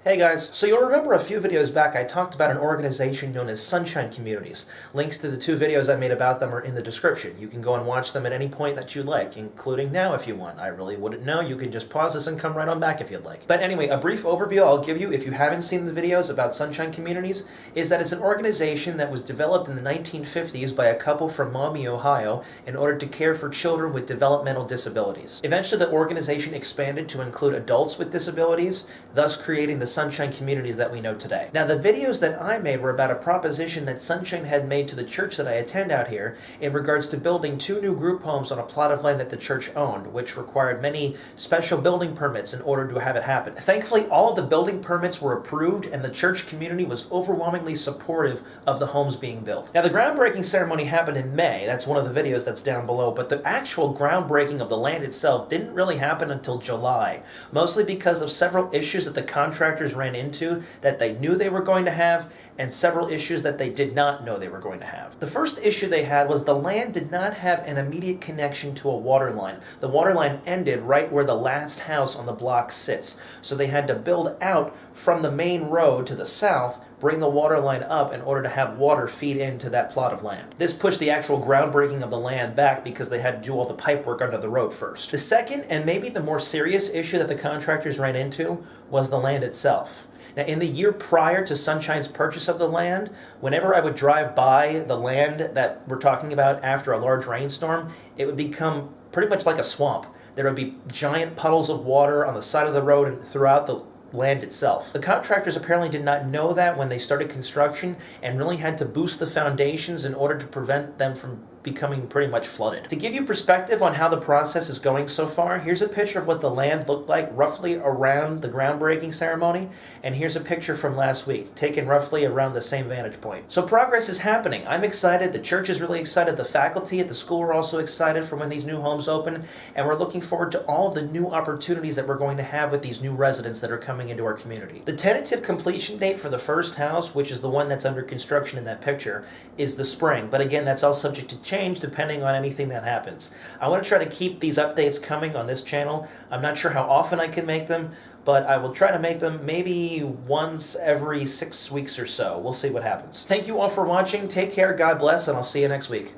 Hey guys, so you'll remember a few videos back I talked about an organization known as Sunshine Communities. Links to the two videos I made about them are in the description. You can go and watch them at any point that you like, including now if you want. I really wouldn't know. You can just pause this and come right on back if you'd like. But anyway, a brief overview I'll give you if you haven't seen the videos about Sunshine Communities is that it's an organization that was developed in the 1950s by a couple from Maumee, Ohio in order to care for children with developmental disabilities. Eventually the organization expanded to include adults with disabilities, thus creating the Sunshine Communities that we know today. Now, the videos that I made were about a proposition that Sunshine had made to the church that I attend out here in regards to building 2 new group homes on a plot of land that the church owned, which required many special building permits in order to have it happen. Thankfully, all of the building permits were approved and the church community was overwhelmingly supportive of the homes being built. Now, the groundbreaking ceremony happened in May. That's one of the videos that's down below, but the actual groundbreaking of the land itself didn't really happen until July, mostly because of several issues that the contractors ran into that they knew they were going to have, and several issues that they did not know they were going to have. The first issue they had was the land did not have an immediate connection to a water line. The water line ended right where the last house on the block sits, so they had to build out from the main road to the south, bring the water line up in order to have water feed into that plot of land. This pushed the actual groundbreaking of the land back because they had to do all the pipe work under the road first. The second, and maybe the more serious issue that the contractors ran into, was the land itself. Now, in the year prior to Sunshine's purchase of the land, whenever I would drive by the land that we're talking about after a large rainstorm, it would become pretty much like a swamp. There would be giant puddles of water on the side of the road and throughout the land itself. The contractors apparently did not know that when they started construction and really had to boost the foundations in order to prevent them from becoming pretty much flooded. To give you perspective on how the process is going so far, here's a picture of what the land looked like roughly around the groundbreaking ceremony, and here's a picture from last week, taken roughly around the same vantage point. So progress is happening. I'm excited, the church is really excited, the faculty at the school are also excited for when these new homes open, and we're looking forward to all of the new opportunities that we're going to have with these new residents that are coming into our community. The tentative completion date for the first house, which is the one that's under construction in that picture, is the spring, but again, that's all subject to change depending on anything that happens. I want to try to keep these updates coming on this channel. I'm not sure how often I can make them, but I will try to make them maybe once every 6 weeks or so. We'll see what happens. Thank you all for watching. Take care, God bless, and I'll see you next week.